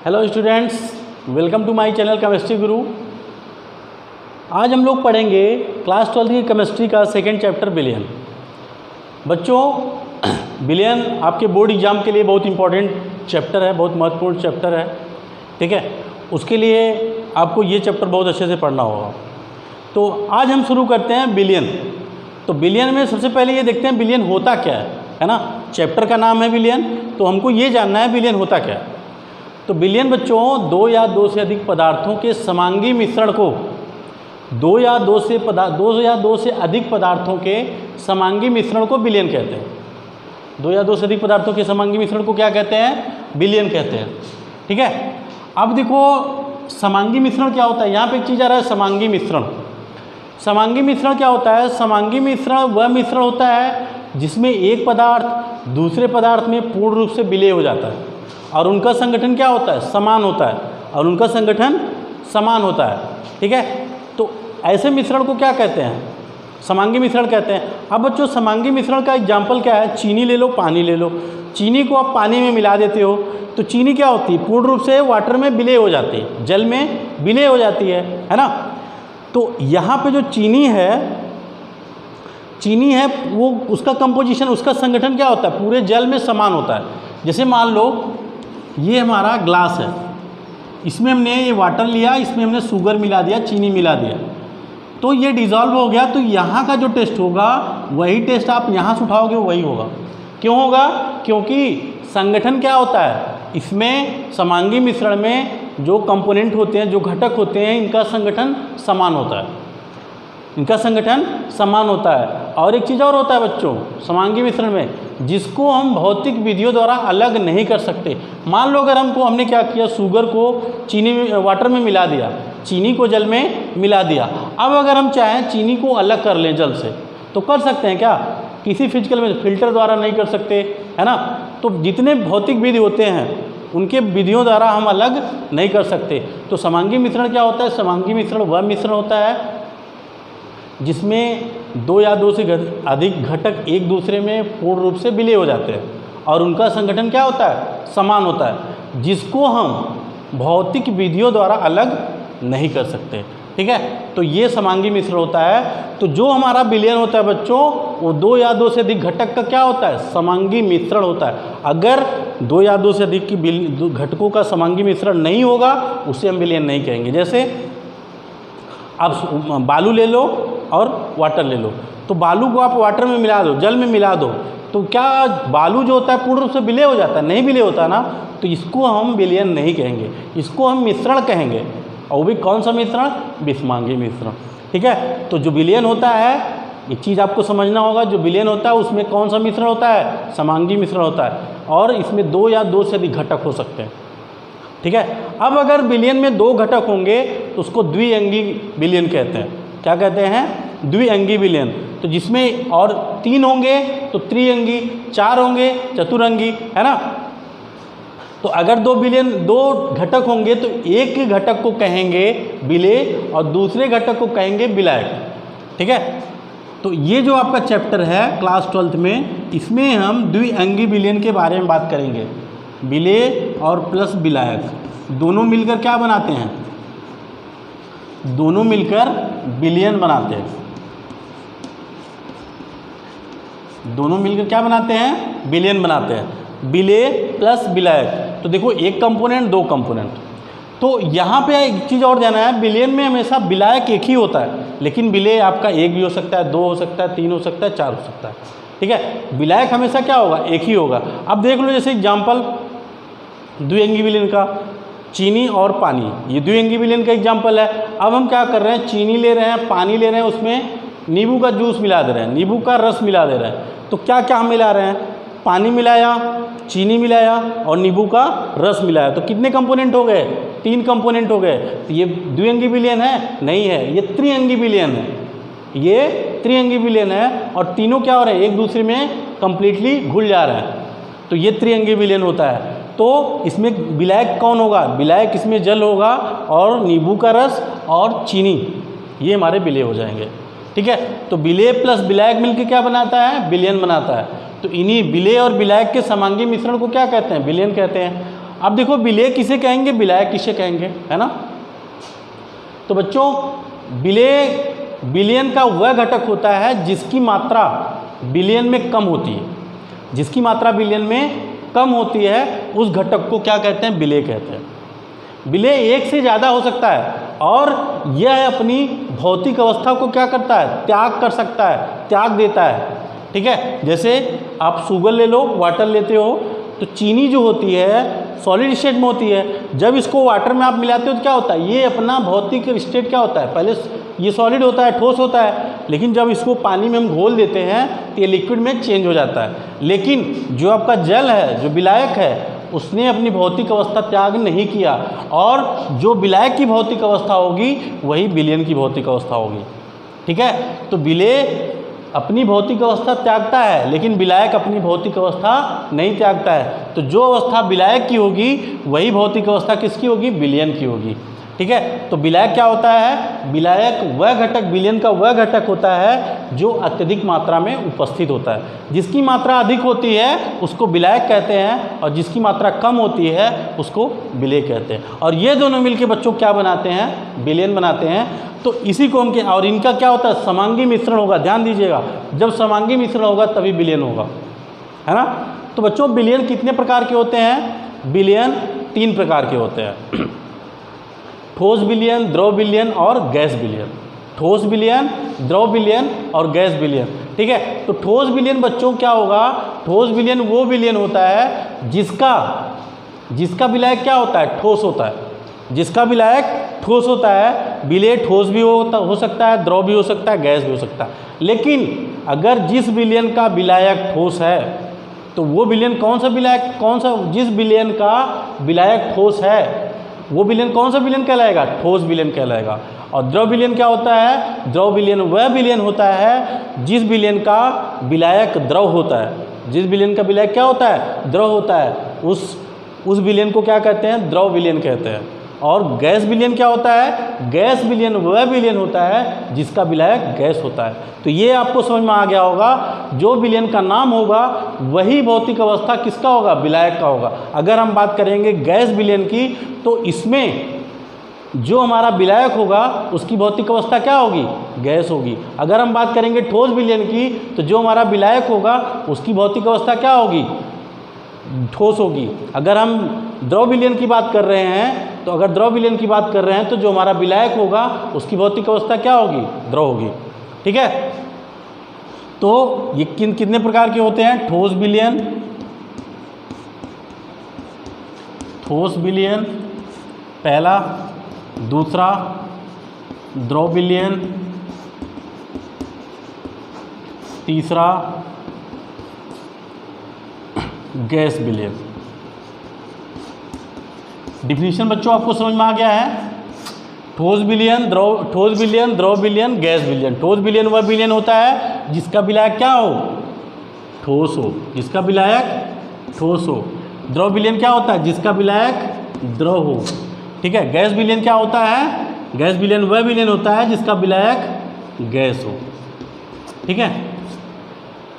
Hello students, welcome to my channel chemistry guru. आज हम लोग पढ़ेंगे क्लास 12 की केमिस्ट्री का सेकंड चैप्टर बिलियन। बच्चों, बिलियन आपके बोर्ड एग्जाम के लिए बहुत इंपॉर्टेंट चैप्टर है, बहुत महत्वपूर्ण चैप्टर है। ठीक है, उसके लिए आपको ये चैप्टर बहुत अच्छे से पढ़ना होगा। तो आज हम शुरू करते हैं बिलियन। तो बिलियन में सबसे पहले ये देखते हैं बिलियन होता क्या है ना। चैप्टर का नाम है बिलियन, तो हमको ये जानना है बिलियन होता क्या है। तो बिलियन बच्चों दो या दो से अधिक पदार्थों के समांगी मिश्रण को दो या दो से अधिक पदार्थों के समांगी मिश्रण को बिलियन कहते हैं। दो या दो से अधिक पदार्थों के समांगी मिश्रण को क्या कहते हैं? बिलियन कहते हैं। ठीक है, अब देखो समांगी मिश्रण क्या होता है। यहाँ पे एक चीज़ आ रहा है, समांगी मिश्रण। समांगी मिश्रण क्या होता है? समांगी मिश्रण वह मिश्रण होता है जिसमें एक पदार्थ दूसरे पदार्थ में पूर्ण रूप से विलय हो जाता है और उनका संगठन क्या होता है? समान होता है। और उनका संगठन समान होता है। ठीक है, तो ऐसे मिश्रण को क्या कहते हैं? समांगी मिश्रण कहते हैं। अब बच्चों समांगी मिश्रण का एग्जाम्पल क्या है? चीनी ले लो, पानी ले लो। चीनी को आप पानी में मिला देते हो तो चीनी क्या होती है? पूर्ण रूप से वाटर में विलय हो जाती है, जल में विलय हो जाती है ना। तो यहाँ पे जो चीनी है वो उसका कंपोजिशन, उसका संगठन क्या होता है? पूरे जल में समान होता है। जैसे मान लो ये हमारा ग्लास है, इसमें हमने ये वाटर लिया, इसमें हमने शुगर मिला दिया, चीनी मिला दिया, तो ये डिज़ोल्व हो गया। तो यहाँ का जो टेस्ट होगा वही टेस्ट आप यहाँ से उठाओगे वही होगा। क्यों होगा? क्योंकि संगठन क्या होता है इसमें, समांगी मिश्रण में जो कंपोनेंट होते हैं, जो घटक होते हैं, इनका संगठन समान होता है। इनका संगठन समान होता है। और एक चीज़ और होता है बच्चों समांगी मिश्रण में, जिसको हम भौतिक विधियों द्वारा अलग नहीं कर सकते। मान लो अगर हमने क्या किया, शुगर को वाटर में मिला दिया, चीनी को जल में मिला दिया। अब अगर हम चाहें चीनी को अलग कर लें जल से तो कर सकते हैं क्या? किसी फिजिकल में फिल्टर द्वारा नहीं कर सकते, है ना। तो जितने भौतिक विधि होते हैं उनके विधियों द्वारा हम अलग नहीं कर सकते। तो समांगी मिश्रण क्या होता है? समांगी मिश्रण वह मिश्रण होता है जिसमें दो या दो से अधिक घटक एक दूसरे में पूर्ण रूप से विलय हो जाते हैं और उनका संगठन क्या होता है? समान होता है, जिसको हम भौतिक विधियों द्वारा अलग नहीं कर सकते। ठीक है, तो ये समांगी मिश्रण होता है। तो जो हमारा बिलियन होता है बच्चों, वो दो या दो से अधिक घटक का क्या होता है? समांगी मिश्रण होता है। अगर दो या दो से अधिक की घटकों का समांगी मिश्रण नहीं होगा उसे हम बिलियन नहीं कहेंगे। जैसे आप बालू ले लो और वाटर ले लो, तो बालू को आप वाटर में मिला दो, जल में मिला दो, तो क्या बालू जो होता है पूर्ण रूप से विलय हो जाता है? नहीं विलय होता ना। तो इसको हम बिलियन नहीं कहेंगे, इसको हम मिश्रण कहेंगे। और वो भी कौन सा मिश्रण? विषमांगी मिश्रण। ठीक है, तो जो बिलियन होता है, एक चीज़ आपको समझना होगा, जो बिलियन होता है उसमें कौन सा मिश्रण होता है? समांगी मिश्रण होता है। और इसमें दो या दो से अधिक घटक हो सकते हैं। ठीक है, अब अगर बिलियन में दो घटक होंगे तो उसको द्विअंगी बिलियन कहते हैं। क्या कहते हैं? द्विअंगी बिलियन। तो जिसमें और तीन होंगे तो त्रिअंगी, चार होंगे चतुरंगी, है ना। तो अगर दो घटक होंगे तो एक घटक को कहेंगे विलेय और दूसरे घटक को कहेंगे विलायक। ठीक है, तो ये जो आपका चैप्टर है क्लास 12 में, इसमें हम द्विअंगी बिलियन के बारे में बात करेंगे। विलेय और प्लस विलायक दोनों मिलकर क्या बनाते हैं? दोनों मिलकर बिलियन बनाते हैं। दोनों मिलकर क्या बनाते हैं? बिलियन बनाते हैं। विलेय प्लस विलायक। तो देखो एक कंपोनेंट, दो कंपोनेंट। तो यहाँ पे एक चीज़ और जाना है, बिलियन में हमेशा विलायक एक ही होता है, लेकिन विलेय आपका एक भी हो सकता है, दो हो सकता है, तीन हो सकता है, चार हो सकता है। ठीक है, विलायक हमेशा क्या होगा? एक ही होगा। अब देख लो जैसे एग्जाम्पल द्विअंगी विलियन का, चीनी और पानी, ये द्विअंगी विलियन का एग्जाम्पल है। अब हम क्या कर रहे हैं? चीनी ले रहे हैं, पानी ले रहे हैं, उसमें नींबू का जूस मिला दे रहे हैं, नींबू का रस मिला दे रहे हैं। तो क्या क्या हम मिला रहे हैं? पानी मिलाया, चीनी मिलाया और नींबू का रस मिलाया। तो कितने कंपोनेंट हो गए? तीन कंपोनेंट हो गए। तो ये द्विअंगी विलियन है? नहीं है, ये त्रिअंगी विलियन है। ये त्रिअंगी विलियन है और तीनों क्या हो रहे हैं? एक दूसरे में कंप्लीटली घुल जा रहे हैं। तो ये त्रिअंगी विलियन होता है। तो इसमें विलायक कौन होगा? विलायक इसमें जल होगा और नींबू का रस और चीनी, ये हमारे विलेय हो जाएंगे। ठीक है, तो विलेय प्लस विलायक मिलकर क्या बनाता है? विलियन बनाता है। तो इन्हीं विलेय और विलायक के समांगी मिश्रण को क्या कहते हैं? विलियन कहते हैं। अब देखो विलेय किसे कहेंगे, विलायक किसे कहेंगे, है ना। तो बच्चों विलयन का वह घटक होता है जिसकी मात्रा विलयन में कम होती है, जिसकी मात्रा विलयन में कम होती है उस घटक को क्या कहते हैं, विलेय कहते हैं। विलेय एक से ज़्यादा हो सकता है और यह अपनी भौतिक अवस्था को क्या करता है, त्याग कर सकता है, त्याग देता है, ठीक है। जैसे आप शुगर ले लो, वाटर लेते हो, तो चीनी जो होती है सॉलिड स्टेट में होती है, जब इसको वाटर में आप मिलाते हो तो क्या होता है, ये अपना भौतिक स्टेट क्या होता है, पहले ये सॉलिड होता है, ठोस होता है, लेकिन जब इसको पानी में हम घोल देते हैं तो ये लिक्विड में चेंज हो जाता है। लेकिन जो आपका जल है, जो विलायक है, उसने अपनी भौतिक अवस्था त्याग नहीं किया, और जो विलायक की भौतिक अवस्था होगी वही विलयन की भौतिक अवस्था होगी, ठीक है। तो विलेय अपनी भौतिक अवस्था त्यागता है, लेकिन विलायक अपनी भौतिक अवस्था नहीं त्यागता है। तो जो अवस्था विलायक की होगी वही भौतिक अवस्था किसकी होगी, विलयन की होगी, ठीक है। तो विलायक क्या होता है, विलायक वह घटक, विलयन का वह घटक होता है जो अत्यधिक मात्रा में उपस्थित होता है। जिसकी मात्रा अधिक होती है उसको विलायक कहते हैं, और जिसकी मात्रा कम होती है उसको विलेय कहते हैं। और ये दोनों मिलकर बच्चों क्या बनाते हैं, विलयन बनाते हैं। तो इसी को हम और इनका क्या होता है, समांगी मिश्रण होगा। ध्यान दीजिएगा, जब समांगी मिश्रण होगा तभी विलयन होगा, है ना। तो बच्चों विलयन कितने प्रकार के होते हैं, विलयन 3 प्रकार के होते हैं, ठोस विलयन, द्रव विलयन और गैस विलयन। ठोस विलयन, द्रव विलयन और गैस विलयन, ठीक है। तो ठोस विलयन बच्चों क्या होगा, ठोस विलयन वो विलयन होता है जिसका विलायक क्या होता है, ठोस होता है, जिसका विलायक ठोस होता है। विलेय ठोस भी हो सकता है, द्रव भी हो सकता है, गैस भी हो सकता है। लेकिन अगर जिस विलयन का विलायक ठोस है तो वो विलयन कौन सा विलायक, जिस विलयन का विलायक ठोस है वो विलयन कौन सा विलयन कहलाएगा, ठोस विलयन कहलाएगा। और द्रव विलयन क्या होता है, द्रव विलयन वह विलयन होता है जिस विलयन का विलायक द्रव होता है। जिस विलयन का विलायक क्या होता है, द्रव होता है, उस विलयन को क्या कहते हैं, द्रव विलयन कहते हैं। और गैस विलयन क्या होता है, गैस विलयन वह विलयन होता है जिसका विलायक गैस होता है। तो ये आपको समझ में आ गया होगा, जो विलयन का नाम होगा वही भौतिक अवस्था किसका होगा, विलायक का होगा। अगर हम बात करेंगे गैस विलयन की तो इसमें जो हमारा विलायक होगा उसकी भौतिक अवस्था क्या होगी, गैस होगी। अगर हम बात करेंगे ठोस विलयन की तो जो हमारा विलायक होगा उसकी भौतिक अवस्था क्या होगी, ठोस होगी। अगर हम द्रव विलयन की बात कर रहे हैं तो अगर द्रव विलयन की बात कर रहे हैं तो जो हमारा विलायक होगा उसकी भौतिक अवस्था क्या होगी, द्रव होगी, ठीक है। तो ये कितने प्रकार के होते हैं, ठोस विलयन, पहला, दूसरा द्रव विलयन, तीसरा गैस विलयन। डिफिनीशन बच्चों आपको समझ में आ गया है। ठोस विलयन, द्रव विलयन, गैस विलयन। ठोस विलयन वह विलयन होता है जिसका विलायक क्या हो, ठोस हो, जिसका विलायक ठोस हो। द्रव विलयन क्या होता है, जिसका विलायक द्रव हो, ठीक है। गैस विलयन क्या होता है, गैस विलयन वह विलयन होता है जिसका विलायक गैस हो, ठीक है।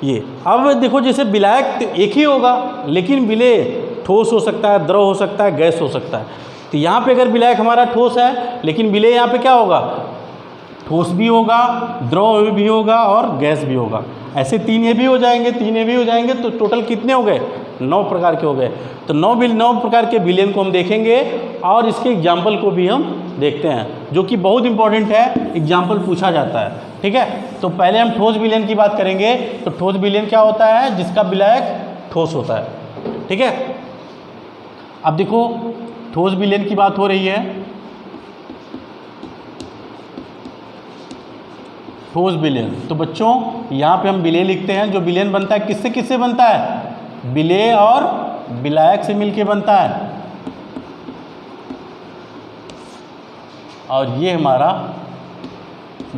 ये अब देखो, जैसे विलायक एक ही होगा लेकिन विलेय ठोस हो सकता है, द्रव हो सकता है, गैस हो सकता है। तो यहाँ पे अगर विलायक हमारा ठोस है लेकिन विलेय यहाँ पे क्या होगा, ठोस भी होगा, द्रव भी होगा और गैस भी होगा। ऐसे 3 ये भी हो जाएंगे, 3 ये भी हो जाएंगे, तो टोटल कितने हो गए, 9 प्रकार के हो गए। तो 9 प्रकार के विलयन को हम देखेंगे और इसके एग्जाम्पल को भी हम देखते हैं, जो कि बहुत इंपॉर्टेंट है, एग्जाम्पल पूछा जाता है, ठीक है। तो पहले हम ठोस विलयन की बात करेंगे। तो ठोस विलयन क्या होता है, जिसका विलायक ठोस होता है, ठीक है। अब देखो, ठोस विलयन की बात हो रही है। ठोस विलयन, तो बच्चों यहाँ पे हम विलेय लिखते हैं। जो विलयन बनता है किससे किससे बनता है, विलेय और विलायक से मिलके बनता है, और ये हमारा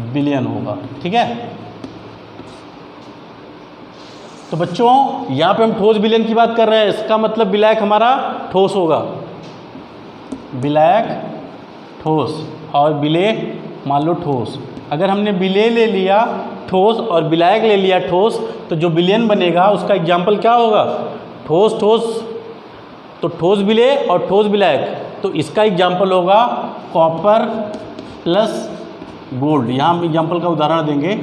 विलयन होगा, ठीक है। तो बच्चों यहाँ पे हम ठोस विलयन की बात कर रहे हैं, इसका मतलब विलायक हमारा ठोस होगा, विलायक ठोस और विलेय मान लो ठोस। अगर हमने विलेय ले लिया ठोस और विलायक ले लिया ठोस, तो जो विलयन बनेगा उसका एग्जाम्पल क्या होगा, ठोस ठोस तो ठोस विलेय और ठोस विलायक, तो इसका एग्जाम्पल होगा कॉपर प्लस गोल्ड। यहाँ हम एग्जाम्पल का उदाहरण देंगे।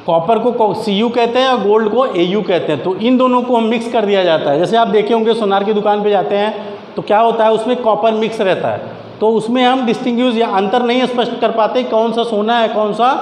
कॉपर को Cu कहते हैं और गोल्ड को Au कहते हैं, तो इन दोनों को हम मिक्स कर दिया जाता है। जैसे आप देखे होंगे सोनार की दुकान पे जाते हैं तो क्या होता है, उसमें कॉपर मिक्स रहता है, तो उसमें हम डिस्टिंग्विश या अंतर नहीं स्पष्ट कर पाते कौन सा सोना है कौन सा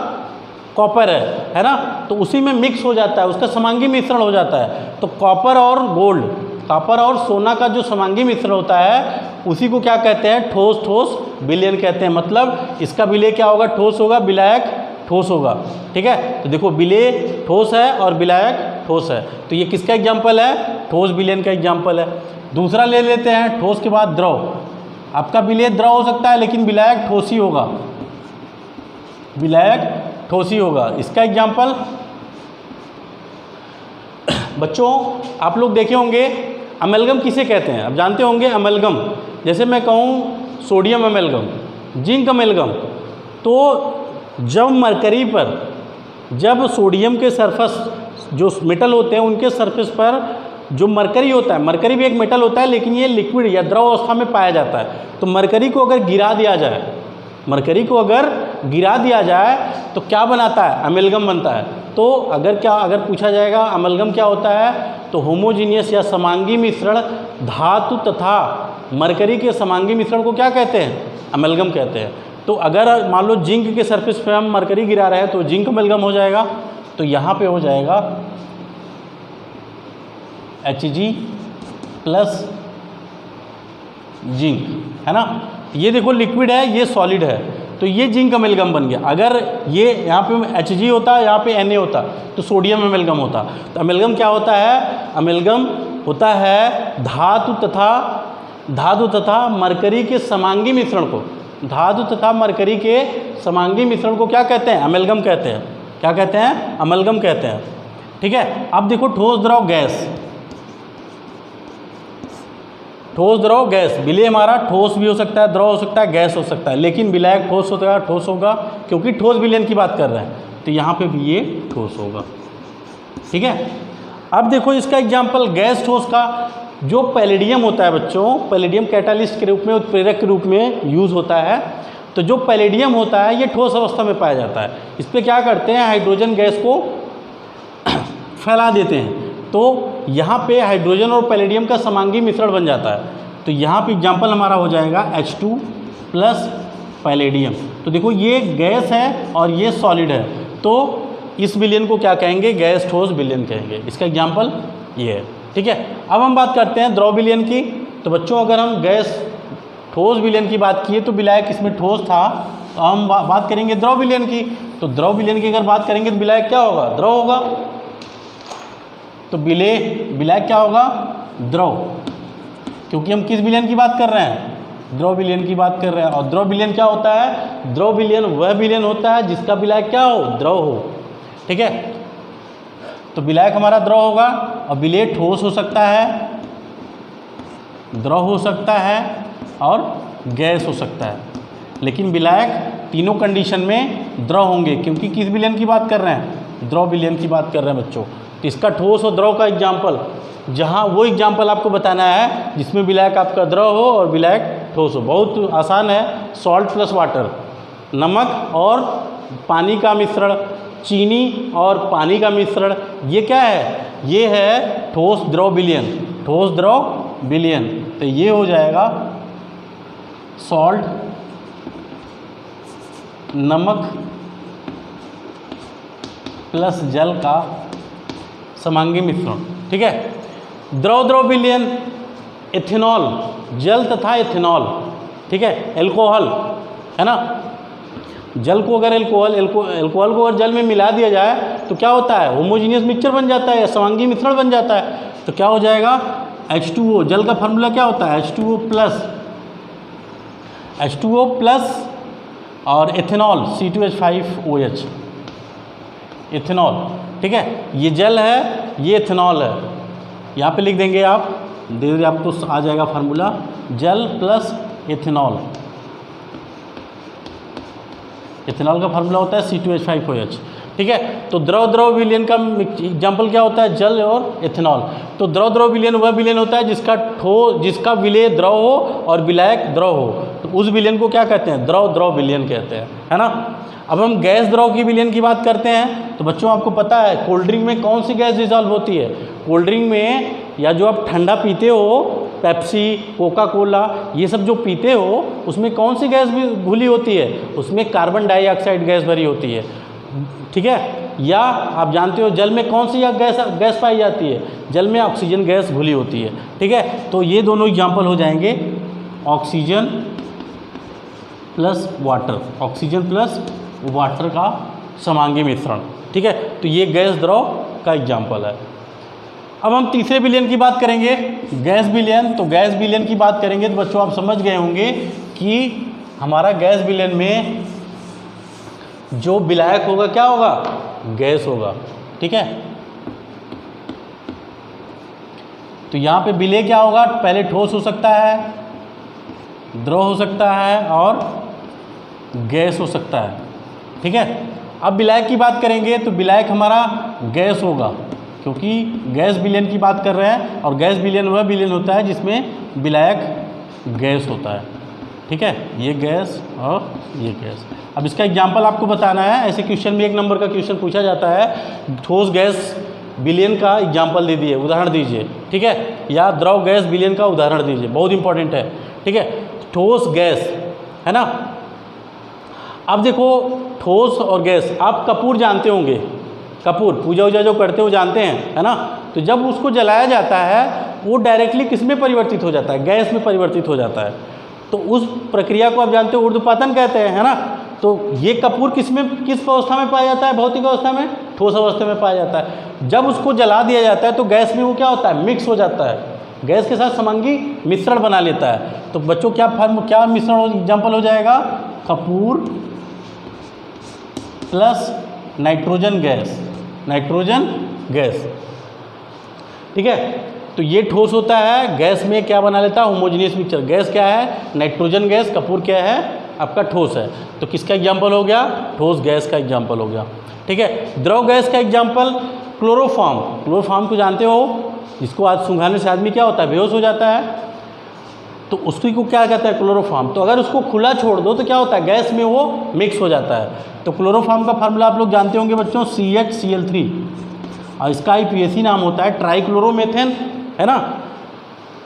कॉपर है ना, तो उसी में मिक्स हो जाता है, उसका समांगी मिश्रण हो जाता है। तो कॉपर और गोल्ड, कॉपर और सोना का जो समांगी मिश्रण होता है उसी को क्या कहते हैं, ठोस ठोस विलयन कहते हैं। मतलब इसका विलेय क्या होगा, ठोस होगा, विलायक ठोस होगा। ठीक है, तो देखो विलेय ठोस है और विलायक ठोस है, तो ये किसका एग्जाम्पल है, ठोस विलयन का एग्जाम्पल है। दूसरा ले लेते हैं, ठोस के बाद द्रव। आपका विलेय द्रव हो सकता है लेकिन विलायक ठोस ही होगा, विलायक ठोस ही होगा। इसका एग्जाम्पल बच्चों आप लोग देखे होंगे, अमेलगम किसे कहते हैं, अब जानते होंगे अमेलगम। जैसे मैं कहूँ सोडियम अमेलगम, जिंक अमेलगम, तो जब मरकरी पर, जब सोडियम के सरफेस जो मेटल होते हैं उनके सरफेस पर जो मरकरी होता है, मरकरी भी एक मेटल होता है लेकिन ये लिक्विड या द्रव अवस्था में पाया जाता है, तो मरकरी को अगर गिरा दिया जाए, मरकरी को अगर गिरा दिया जाए तो क्या बनाता है, अमेलगम बनता है। तो अगर पूछा जाएगा अमेलगम क्या होता है, तो होमोजीनियस या समांगी मिश्रण धातु तथा मरकरी के समांगी मिश्रण को क्या कहते हैं, अमेलगम कहते हैं। तो अगर मान लो जिंक के सरफेस पे हम मरकरी गिरा रहे हैं तो जिंक अमेलगम हो जाएगा, तो यहाँ पे हो जाएगा Hg प्लस जिंक, है ना। ये देखो लिक्विड है, ये सॉलिड है, तो ये जिंक अमेलगम बन गया। अगर ये यहाँ पे Hg होता, यहाँ पे Na होता, तो सोडियम अमेलगम होता। तो अमेलगम क्या होता है, अमेलगम होता है धातु तथा मरकरी के समांगी मिश्रण को, धातु तथा मरकरी के समांगी मिश्रण को क्या कहते हैं, अमेलगम कहते हैं। क्या कहते हैं, अमेलगम कहते हैं। ठीक है, अब देखो ठोस द्रव गैस, ठोस द्रव गैस, विलेय हमारा ठोस भी हो सकता है, द्रव हो सकता है, गैस हो सकता है, लेकिन विलायक ठोस होता है, ठोस होगा क्योंकि ठोस विलयन की बात कर रहे हैं, तो यहाँ पे भी ये ठोस होगा। ठीक है, अब देखो इसका एग्जाम्पल गैस ठोस का, जो पैलेडियम होता है बच्चों, पैलेडियम कैटालिस्ट के रूप में, उत्प्रेरक के रूप में यूज़ होता है। तो जो पैलेडियम होता है ये ठोस अवस्था में पाया जाता है। इस पर क्या करते हैं, हाइड्रोजन गैस को फैला देते हैं, तो यहाँ पे हाइड्रोजन और पैलेडियम का समांगी मिश्रण बन जाता है। तो यहाँ पे एग्जाम्पल हमारा हो जाएगा H2 प्लस पैलेडियम। तो देखो ये गैस है और ये सॉलिड है, तो इस विलयन को क्या कहेंगे, गैस ठोस विलयन कहेंगे। इसका एग्जाम्पल ये है। ठीक है, अब हम बात करते हैं द्रव विलयन की। तो बच्चों अगर हम गैस ठोस विलयन की बात किए तो विलायक इसमें ठोस था, तो हम बात करेंगे द्रव विलयन की। तो द्रव विलयन की अगर बात करेंगे तो विलायक क्या होगा, द्रव होगा। तो विलायक क्या होगा, द्रव, क्योंकि हम किस विलयन की बात कर रहे हैं, द्रव विलयन की बात कर रहे हैं। और द्रव विलयन क्या होता है, द्रव विलयन वह विलयन होता है जिसका विलायक क्या हो, द्रव हो। ठीक है, तो विलायक हमारा द्रव होगा और विलेय ठोस हो सकता है, द्रव हो सकता है और गैस हो सकता है, लेकिन विलायक तीनों कंडीशन में द्रव होंगे, क्योंकि किस विलयन की बात कर रहे हैं, द्रव विलयन की बात कर रहे हैं बच्चों। तो इसका ठोस और द्रव का एग्जाम्पल, जहाँ वो एग्जाम्पल आपको बताना है जिसमें विलायक आपका द्रव हो और विलायक ठोस हो। बहुत आसान है, सॉल्ट प्लस वाटर, नमक और पानी का मिश्रण, चीनी और पानी का मिश्रण, ये क्या है, ये है ठोस द्रव विलयन, ठोस द्रव विलयन। तो ये हो जाएगा सॉल्ट, नमक प्लस जल का समांगी मिश्रण। ठीक है, द्रव विलयन, एथेनॉल, जल तथा एथेनॉल। ठीक है, एल्कोहल है ना, जल को अगर एल्कोहल को अगर जल में मिला दिया जाए तो क्या होता है, होमोजीनियस मिक्सचर बन जाता है, समांगी मिश्रण बन जाता है। तो क्या हो जाएगा, H2O, जल का फार्मूला क्या होता है, H2O प्लस और एथेनॉल C2H5OH, एथेनॉल। ठीक है, ये जल है, ये एथेनॉल है, यहाँ पे लिख देंगे आप, धीरे धीरे आपको आ जाएगा फार्मूला, जल प्लस एथेनॉल। एथेनॉल का फार्मूला होता है C2H5OH। ठीक है। तो द्रव द्रव विलयन का एग्जाम्पल क्या होता है, जल और इथेनॉल। तो द्रव द्रव विलयन वह विलयन होता है जिसका विलय द्रव हो और विलायक द्रव हो, तो उस विलयन को क्या कहते हैं, द्रव द्रव विलयन कहते हैं, है ना। अब हम गैस द्रव की विलयन की बात करते हैं, तो बच्चों आपको पता है कोल्ड ड्रिंक में कौन सी गैस डिजॉल्व होती है, कोल्ड ड्रिंक में या जो आप ठंडा पीते हो, पेप्सी, कोका कोला, ये सब जो पीते हो उसमें कौन सी गैस भी घुली होती है, उसमें कार्बन डाइऑक्साइड गैस भरी होती है, ठीक है। या आप जानते हो जल में कौन सी गैस पाई जाती है, जल में ऑक्सीजन गैस घुली होती है, ठीक है। तो ये दोनों एग्जाम्पल हो जाएंगे oxygen plus water, oxygen plus water का समांगी मिश्रण, ठीक है। तो ये गैस द्रव का एग्जाम्पल है। अब हम तीसरे विलयन की बात करेंगे, गैस विलयन। तो गैस विलयन की बात करेंगे तो बच्चों आप समझ गए होंगे कि हमारा गैस विलयन में जो विलायक होगा क्या होगा, गैस होगा, ठीक है। तो यहाँ पे विलय क्या होगा, पहले ठोस हो सकता है, द्रव हो सकता है और गैस हो सकता है, ठीक है। अब विलायक की बात करेंगे तो विलायक हमारा गैस होगा, क्योंकि गैस विलयन की बात कर रहे हैं और गैस विलयन वह विलयन होता है जिसमें विलायक गैस होता है, ठीक है। ये गैस और ये गैस। अब इसका एग्जाम्पल आपको बताना है, ऐसे क्वेश्चन में 1 नंबर का क्वेश्चन पूछा जाता है, ठोस गैस विलयन का एग्जाम्पल दे दिए, उदाहरण दीजिए, ठीक है, या द्रव गैस विलयन का उदाहरण दीजिए, बहुत इंपॉर्टेंट है, ठीक है। ठोस गैस, है ना। अब देखो ठोस और गैस, आप कपूर जानते होंगे, कपूर पूजा वूजा जो करते हो जानते हैं, है ना। तो जब उसको जलाया जाता है वो डायरेक्टली किस में परिवर्तित हो जाता है, गैस में परिवर्तित हो जाता है। तो उस प्रक्रिया को आप जानते हो ऊर्ध्वपातन कहते हैं, है ना। तो ये कपूर किस अवस्था में पाया जाता है, भौतिक अवस्था में, ठोस अवस्था में पाया जाता है। जब उसको जला दिया जाता है तो गैस में वो क्या होता है, मिक्स हो जाता है, गैस के साथ समांगी मिश्रण बना लेता है। तो बच्चों क्या मिश्रण एग्जाम्पल हो जाएगा, Kapoor plus nitrogen gas, nitrogen gas, ठीक है। तो ये ठोस होता है, गैस में क्या बना लेता है, होमोजेनियस मिक्सचर। गैस क्या है, नाइट्रोजन गैस, कपूर क्या है, आपका ठोस है। तो किसका एग्जाम्पल हो गया, ठोस गैस का एग्जाम्पल हो गया, ठीक है। द्रव गैस का एग्जाम्पल क्लोरोफॉर्म, क्लोरोफॉर्म को जानते हो, जिसको आज सूंघाने से आदमी क्या होता है, बेहोश हो जाता है, तो उसकी को क्या कहता है, क्लोरोफॉर्म। तो अगर उसको खुला छोड़ दो तो क्या होता है, गैस में वो मिक्स हो जाता है। तो क्लोरोफॉर्म का फार्मूला आप लोग जानते होंगे बच्चों, CHCl3, और इसका IPAC नाम होता है ट्राइक्लोरोमेथेन, है ना।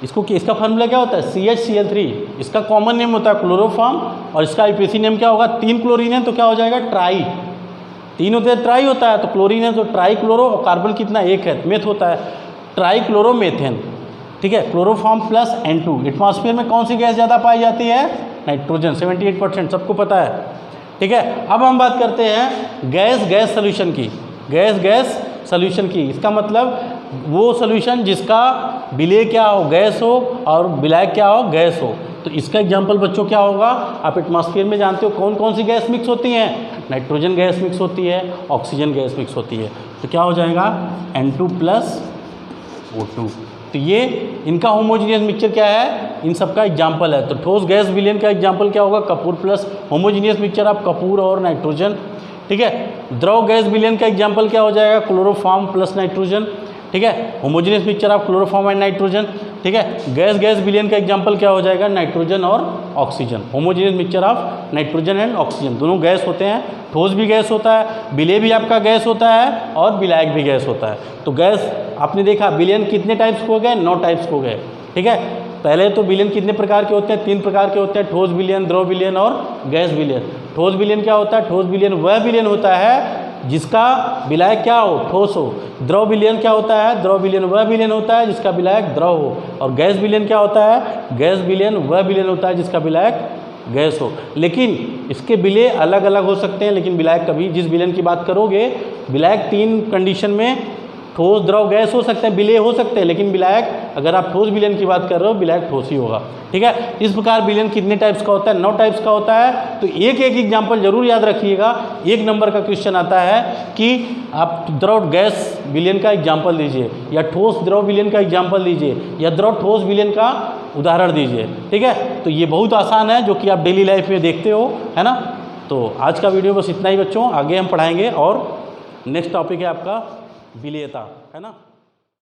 इसका फार्मूला क्या होता है, CHCl3, इसका कॉमन नेम होता है क्लोरोफॉर्म, और इसका IPAC नेम क्या होगा, 3 क्लोरीन है तो क्या हो जाएगा, ट्राई, 3 होते हैं ट्राई होता है, तो क्लोरीन है तो ट्राई क्लोरो, और कार्बन कितना, 1 है, मेथ होता है, ट्राइक्लोरोमेथेन, ठीक है। Chloroform plus N2। एटमॉस्फेयर में कौन सी गैस ज़्यादा पाई जाती है, नाइट्रोजन, 78%, सबको पता है, ठीक है। अब हम बात करते हैं गैस सोल्यूशन की, गैस सोल्यूशन की। इसका मतलब वो सोल्यूशन जिसका विलय क्या हो, गैस हो, और विलायक क्या हो, गैस हो। तो इसका एग्जाम्पल बच्चों क्या होगा, आप एटमॉस्फेयर में जानते हो कौन कौन सी गैस मिक्स होती हैं, नाइट्रोजन गैस मिक्स होती है, ऑक्सीजन गैस मिक्स होती है। तो क्या हो जाएगा, N2 प्लस O2। तो ये इनका होमोजीनियस मिक्सचर क्या है, इन सब का एग्जाम्पल है। तो ठोस गैस विलयन का एग्जाम्पल क्या होगा, Kapoor plus homogeneous mixture of Kapoor और नाइट्रोजन, ठीक है। द्रव गैस विलयन का एग्जाम्पल क्या हो जाएगा, क्लोरोफॉर्म प्लस नाइट्रोजन, ठीक है, homogeneous mixture of chloroform and nitrogen, ठीक है। गैस विलयन का एग्जाम्पल क्या हो जाएगा, नाइट्रोजन और oxygen, homogeneous mixture of nitrogen and oxygen, दोनों गैस होते हैं। ठोस भी गैस होता है, विलय भी आपका गैस होता है, और विलायक भी गैस होता है। तो गैस आपने देखा विलयन कितने टाइप्स हो गए, 9 टाइप्स हो गए, ठीक है। पहले तो विलयन कितने प्रकार के होते हैं, 3 प्रकार के होते हैं, ठोस विलयन, द्रव विलयन और गैस विलयन। ठोस विलयन क्या होता है, ठोस विलयन वह विलयन होता है जिसका विलायक क्या हो, ठोस हो। द्रव विलयन क्या होता है, द्रव विलयन वह विलयन होता है जिसका विलायक द्रव हो। और गैस विलयन क्या होता है, गैस विलयन वह विलयन होता है जिसका विलायक गैस हो। लेकिन इसके विलय अलग अलग हो सकते हैं, लेकिन विलायक कभी, जिस विलयन की बात करोगे, विलायक 3 कंडीशन में, ठोस द्रव गैस हो सकते हैं, विलय हो सकते हैं, लेकिन विलायक अगर आप ठोस विलयन की बात कर रहे हो, विलायक ठोस ही होगा, ठीक है। इस प्रकार विलयन कितने टाइप्स का होता है, 9 टाइप्स का होता है। तो एक एग्जाम्पल जरूर याद रखिएगा, 1 नंबर का क्वेश्चन आता है कि आप द्रव गैस विलयन का एग्जाम्पल दीजिए, या ठोस द्रव विलयन का एग्जाम्पल दीजिए, या द्रव ठोस विलयन का उदाहरण दीजिए, ठीक है। तो ये बहुत आसान है, जो कि आप डेली लाइफ में देखते हो, है ना। तो आज का वीडियो बस इतना ही बच्चों, आगे हम पढ़ाएंगे और नेक्स्ट टॉपिक है आपका विलेयता, है ना।